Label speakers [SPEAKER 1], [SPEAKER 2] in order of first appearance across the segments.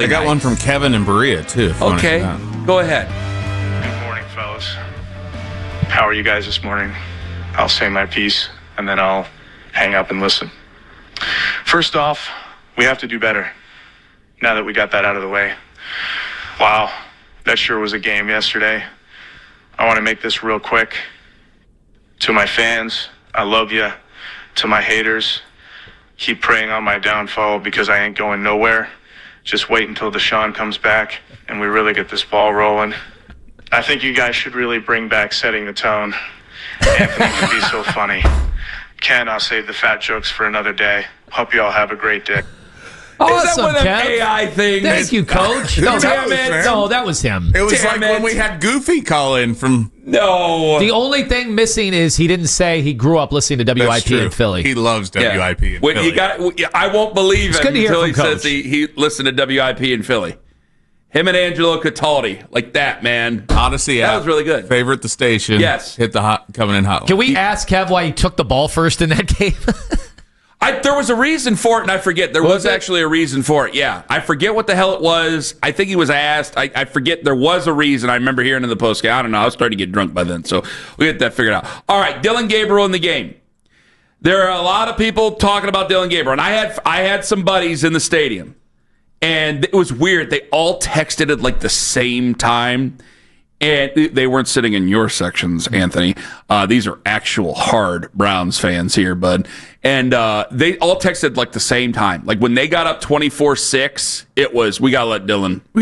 [SPEAKER 1] I got one from Kevin and Berea, too.
[SPEAKER 2] Okay, go ahead.
[SPEAKER 3] Good morning, fellas. How are you guys this morning? I'll say my piece, and then I'll hang up and listen. First off, we have to do better, now that we got that out of the way. Wow, that sure was a game yesterday. I want to make this real quick. To my fans, I love you. To my haters, keep praying on my downfall because I ain't going nowhere. Just wait until Deshaun comes back and we really get this ball rolling. I think you guys should really bring back setting the tone. Anthony can be so funny. Ken, I'll save the fat jokes for another day. Hope you all have a great day.
[SPEAKER 2] Is that one of them AI things?
[SPEAKER 4] Thank you, Coach.
[SPEAKER 1] No,
[SPEAKER 4] that was him.
[SPEAKER 1] It was like when we had Goofy call in from...
[SPEAKER 2] No.
[SPEAKER 4] The only thing missing is he didn't say he grew up listening to WIP in Philly.
[SPEAKER 1] He loves WIP in Philly.
[SPEAKER 2] I won't believe it until he says he listened to WIP in Philly. Him and Angelo Cataldi, like that, man.
[SPEAKER 1] Odyssey app.
[SPEAKER 2] That was really good.
[SPEAKER 1] Favorite the station.
[SPEAKER 2] Yes.
[SPEAKER 1] Hit the Covenant hotline.
[SPEAKER 4] Can we ask Kev why he took the ball first in that game?
[SPEAKER 2] There was a reason for it, and I forget. There was actually a reason for it, yeah. I forget what the hell it was. I think he was asked. I forget. There was a reason. I remember hearing in the postgame. I don't know. I was starting to get drunk by then, so we'll get that figured out. All right, Dillon Gabriel in the game. There are a lot of people talking about Dillon Gabriel, and I had some buddies in the stadium, and it was weird. They all texted at like the same time. And they weren't sitting in your sections, Anthony. These are actual hard Browns fans here, bud. And they all texted like the same time. Like when they got up 24-6, it was we gotta let Dillon throw.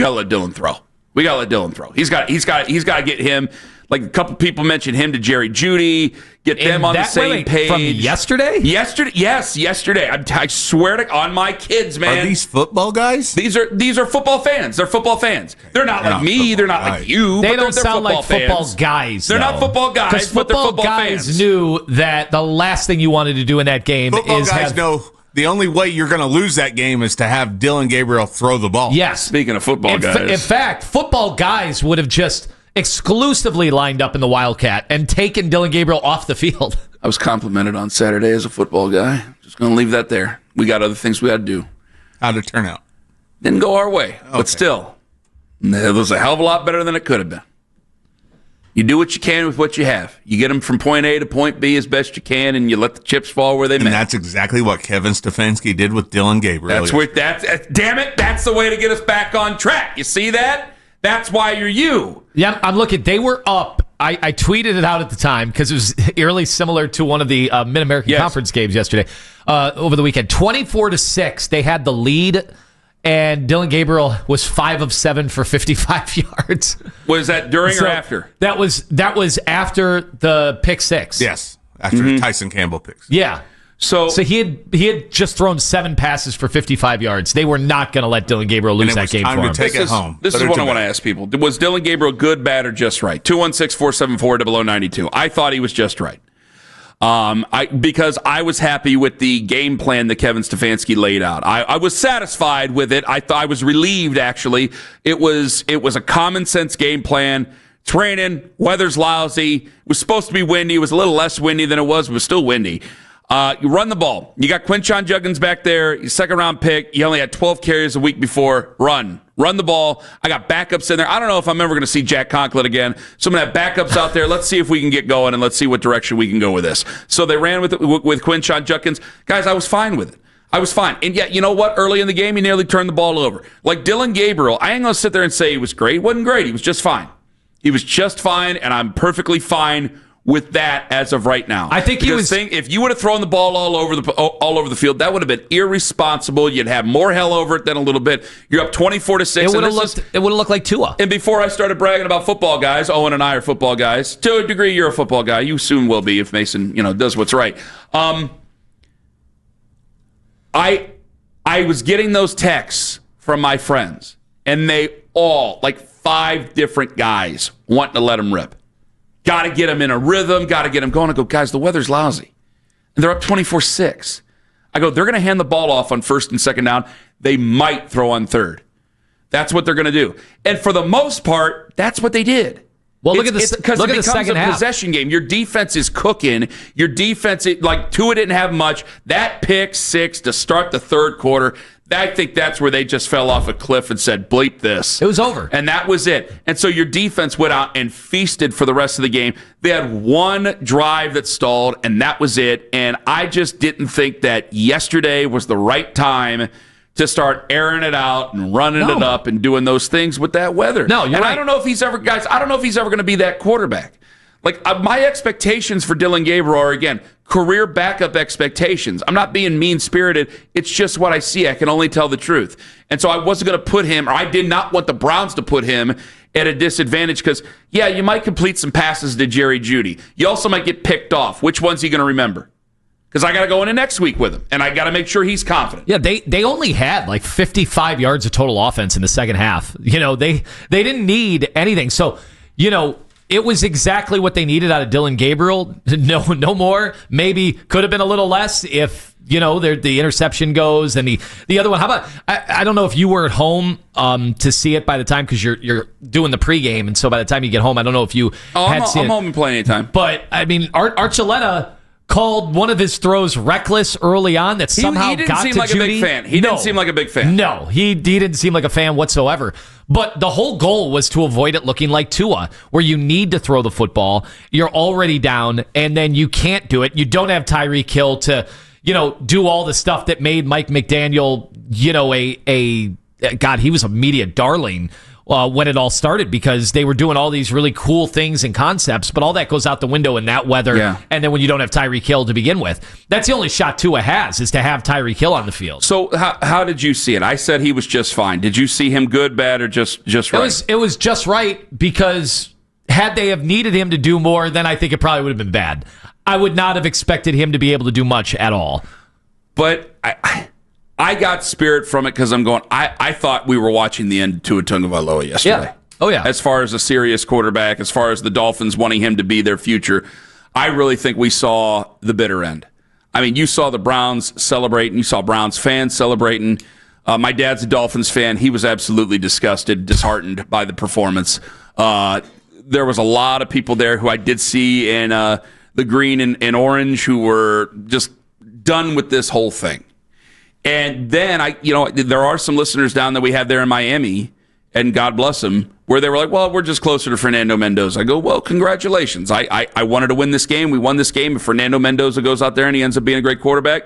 [SPEAKER 2] We gotta let Dillon throw. He's got to get him. Like a couple people mentioned him to Jerry Jeudy, get them on the same page.
[SPEAKER 4] From yesterday?
[SPEAKER 2] Yesterday. I swear to on my kids, man.
[SPEAKER 1] Are these football guys?
[SPEAKER 2] These are football fans. They're football fans. They're not like me. They're not like you.
[SPEAKER 4] They
[SPEAKER 2] but
[SPEAKER 4] don't
[SPEAKER 2] they're
[SPEAKER 4] sound like football
[SPEAKER 2] fans.
[SPEAKER 4] guys.
[SPEAKER 2] They're not football guys, but they're football
[SPEAKER 4] guys
[SPEAKER 2] fans.
[SPEAKER 4] knew that the last thing you wanted to do in that game
[SPEAKER 1] Football
[SPEAKER 4] is
[SPEAKER 1] guys know the only way you're going to lose that game is to have Dillon Gabriel throw the ball.
[SPEAKER 4] Yes.
[SPEAKER 2] Speaking of football guys.
[SPEAKER 4] In fact, football guys would have just exclusively lined up in the Wildcat and taken Dillon Gabriel off the field.
[SPEAKER 2] I was complimented on Saturday as a football guy. Just going to leave that there. We got other things we had to do.
[SPEAKER 1] How'd it turn out?
[SPEAKER 2] Didn't go our way, but still, it was a hell of a lot better than it could have been. You do what you can with what you have. You get them from point A to point B as best you can, and you let the chips fall where they may.
[SPEAKER 1] And that's exactly what Kevin Stefanski did with Dillon Gabriel.
[SPEAKER 2] Damn it, that's the way to get us back on track. You see that? That's why you're you.
[SPEAKER 4] Yeah, I'm looking. They were up. I tweeted it out at the time because it was eerily similar to one of the Mid-American Conference games yesterday over the weekend. 24-6, they had the lead, and Dillon Gabriel was 5 of 7 for 55 yards.
[SPEAKER 2] Was that during or after?
[SPEAKER 4] That was after the pick six.
[SPEAKER 1] Yes, after Tyson Campbell picks.
[SPEAKER 4] Yeah. So he had just thrown 7 passes for 55 yards. They were not going to let Dillon Gabriel lose that game for him.
[SPEAKER 1] Take it home.
[SPEAKER 2] This is what I want to ask people. Was Dillon Gabriel good, bad, or just right? 216-474-0092. I thought he was just right. Because I was happy with the game plan that Kevin Stefanski laid out. I was satisfied with it. I was relieved, actually. It was a common sense game plan. It's raining. Weather's lousy. It was supposed to be windy. It was a little less windy than it was. It was still windy. You run the ball. You got Quinshon Judkins back there, your second-round pick. You only had 12 carries a week before. Run the ball. I got backups in there. I don't know if I'm ever going to see Jack Conklin again. So I'm going to have backups out there. Let's see if we can get going, and let's see what direction we can go with this. So they ran with Quinshon Judkins. Guys, I was fine with it. I was fine. And yet, you know what? Early in the game, he nearly turned the ball over. Like Dillon Gabriel, I ain't going to sit there and say he was great. He wasn't great. He was just fine. He was just fine, and I'm perfectly fine with that as of right now.
[SPEAKER 4] I think
[SPEAKER 2] if you would have thrown the ball all over the field, that would have been irresponsible. You'd have more hell over it than a little bit. You're up 24-6.
[SPEAKER 4] It would have looked like Tua.
[SPEAKER 2] And before I started bragging about football guys, Owen and I are football guys. To a degree, you're a football guy. You soon will be if Mason, does what's right. I was getting those texts from my friends, and they all, like 5 different guys, wanting to let him rip. Got to get him in a rhythm, got to get him going. I go, guys, the weather's lousy. And they're up 24-6. I go, they're going to hand the ball off on first and second down. They might throw on third. That's what they're going to do. And for the most part, that's what they did.
[SPEAKER 4] Well, look at the second half. Because it becomes a
[SPEAKER 2] possession game. Your defense is cooking. Your defense, like Tua didn't have much. That pick 6 to start the third quarter, I think that's where they just fell off a cliff and said, bleep this.
[SPEAKER 4] It was over.
[SPEAKER 2] And that was it. And so your defense went out and feasted for the rest of the game. They had one drive that stalled, and that was it. And I just didn't think that yesterday was the right time to start airing it out and running it up and doing those things with that weather.
[SPEAKER 4] No, you're right.
[SPEAKER 2] I don't know if he's ever, guys, I don't know if he's ever going to be that quarterback. Like, my expectations for Dillon Gabriel are, again, career backup expectations. I'm not being mean-spirited. It's just what I see. I can only tell the truth. And so I wasn't going to put him, or I did not want the Browns to put him at a disadvantage because, yeah, you might complete some passes to Jerry Jeudy. You also might get picked off. Which one's he going to remember? Because I got to go into next week with him, and I got to make sure he's confident.
[SPEAKER 4] Yeah, they only had like 55 yards of total offense in the second half. You know, they didn't need anything. So, you know, it was exactly what they needed out of Dillon Gabriel. No more. Maybe could have been a little less if, you know, the interception goes. And the other one, how about, I don't know if you were at home to see it by the time, because you're doing the pregame. And so by the time you get home, I don't know if you had seen it.
[SPEAKER 2] I'm home and playing anytime.
[SPEAKER 4] But, I mean, Archuleta called one of his throws reckless early on that somehow got to Jeudy.
[SPEAKER 2] He didn't seem like a big fan. He didn't seem like a big fan.
[SPEAKER 4] No, he didn't seem like a fan whatsoever. But the whole goal was to avoid it looking like Tua, where you need to throw the football. You're already down, and then you can't do it. You don't have Tyreek Hill to, you know, do all the stuff that made Mike McDaniel, you know, God, he was a media darling when it all started, because they were doing all these really cool things and concepts, but all that goes out the window in that weather.
[SPEAKER 2] Yeah.
[SPEAKER 4] And then when you don't have Tyreek Hill to begin with, that's the only shot Tua has, is to have Tyreek Hill on the field.
[SPEAKER 2] So how did you see it? I said he was just fine. Did you see him good, bad, or just right?
[SPEAKER 4] It was just right, because had they have needed him to do more, then I think it probably would have been bad. I would not have expected him to be able to do much at all.
[SPEAKER 2] But I got spirit from it because I'm going, I thought we were watching the end of Tua Tagovailoa yesterday.
[SPEAKER 4] Yeah. Oh, yeah.
[SPEAKER 2] As far as a serious quarterback, as far as the Dolphins wanting him to be their future, I really think we saw the bitter end. I mean, you saw the Browns celebrating. You saw Browns fans celebrating. My dad's a Dolphins fan. He was absolutely disgusted, disheartened by the performance. There was a lot of people there who I did see in the green and orange who were just done with this whole thing. And then there are some listeners down that we have there in Miami, and God bless them, where they were like, well, we're just closer to Fernando Mendoza. I go, well, congratulations. I wanted to win this game. We won this game. If Fernando Mendoza goes out there and he ends up being a great quarterback,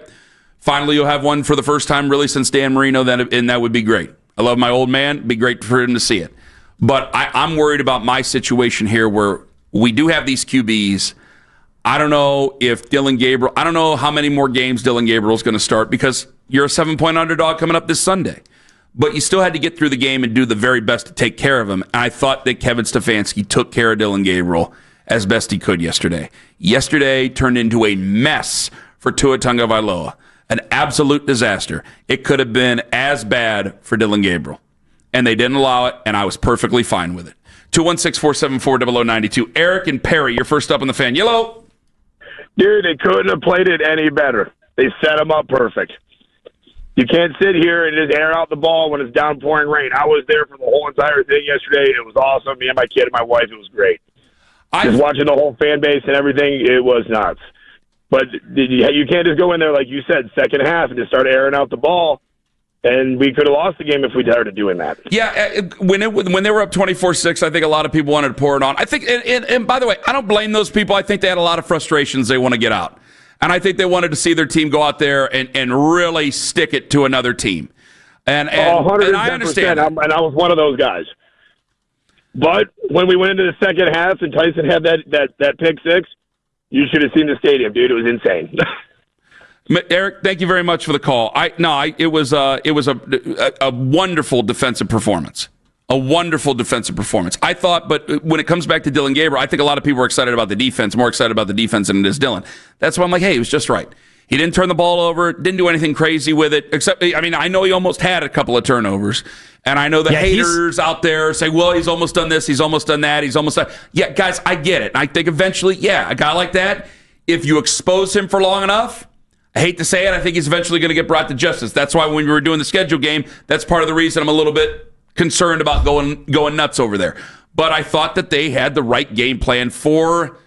[SPEAKER 2] finally you'll have one for the first time really since Dan Marino, and that would be great. I love my old man. It'd be great for him to see it. But I'm worried about my situation here where we do have these QBs. I don't know if Dillon Gabriel, I don't know how many more games Dillon Gabriel is going to start, because you're a 7-point underdog coming up this Sunday. But you still had to get through the game and do the very best to take care of him. And I thought that Kevin Stefanski took care of Dillon Gabriel as best he could yesterday. Yesterday turned into a mess for Tua Tagovailoa, an absolute disaster. It could have been as bad for Dillon Gabriel. And they didn't allow it, and I was perfectly fine with it. 216-474-0092. Eric and Perry, you're first up on the Fan. Yellow.
[SPEAKER 5] Dude, they couldn't have played it any better. They set them up perfect. You can't sit here and just air out the ball when it's downpouring rain. I was there for the whole entire thing yesterday. It was awesome. Me and my kid and my wife, it was great. Just watching the whole fan base and everything, it was nuts. But you can't just go in there, like you said, second half and just start airing out the ball. And we could have lost the game if we started doing that.
[SPEAKER 2] Yeah, when they were up 24-6, I think a lot of people wanted to pour it on. I think, and by the way, I don't blame those people. I think they had a lot of frustrations they want to get out. And I think they wanted to see their team go out there and really stick it to another team. And I understand.
[SPEAKER 5] And I was one of those guys. But when we went into the second half and Tyson had that pick six, you should have seen the stadium, dude. It was insane.
[SPEAKER 2] Eric, thank you very much for the call. It was a wonderful defensive performance. A wonderful defensive performance. I thought, but when it comes back to Dillon Gabriel, I think a lot of people are excited about the defense, more excited about the defense than it is Dillon. That's why I'm like, hey, he was just right. He didn't turn the ball over, didn't do anything crazy with it, except, I mean, I know he almost had a couple of turnovers, and I know the haters out there say, well, he's almost done this, he's almost done that, he's almost done. Yeah, guys, I get it. And I think eventually, a guy like that, if you expose him for long enough, I hate to say it, I think he's eventually going to get brought to justice. That's why when we were doing the schedule game, that's part of the reason I'm a little bit concerned about going nuts over there. But I thought that they had the right game plan for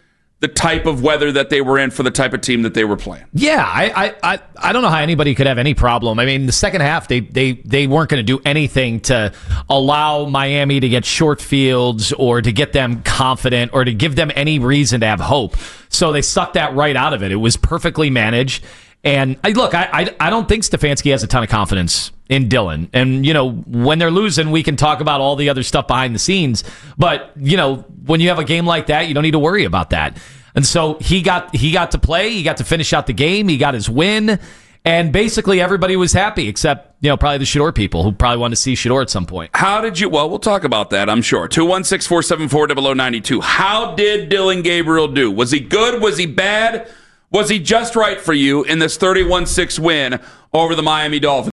[SPEAKER 2] the type of weather that they were in for the type of team that they were playing.
[SPEAKER 4] Yeah, I don't know how anybody could have any problem. I mean, the second half, they weren't going to do anything to allow Miami to get short fields or to get them confident or to give them any reason to have hope. So they sucked that right out of it. It was perfectly managed. And I don't think Stefanski has a ton of confidence in Dillon. And, when they're losing, we can talk about all the other stuff behind the scenes. But, when you have a game like that, you don't need to worry about that. And so he got to play. He got to finish out the game. He got his win. And basically everybody was happy except, probably the Shador people who probably want to see Shador at some point.
[SPEAKER 2] How did you, well, we'll talk about that, I'm sure. 216-474-0092. How did Dillon Gabriel do? Was he good? Was he bad? Was he just right for you in this 31-6 win over the Miami Dolphins?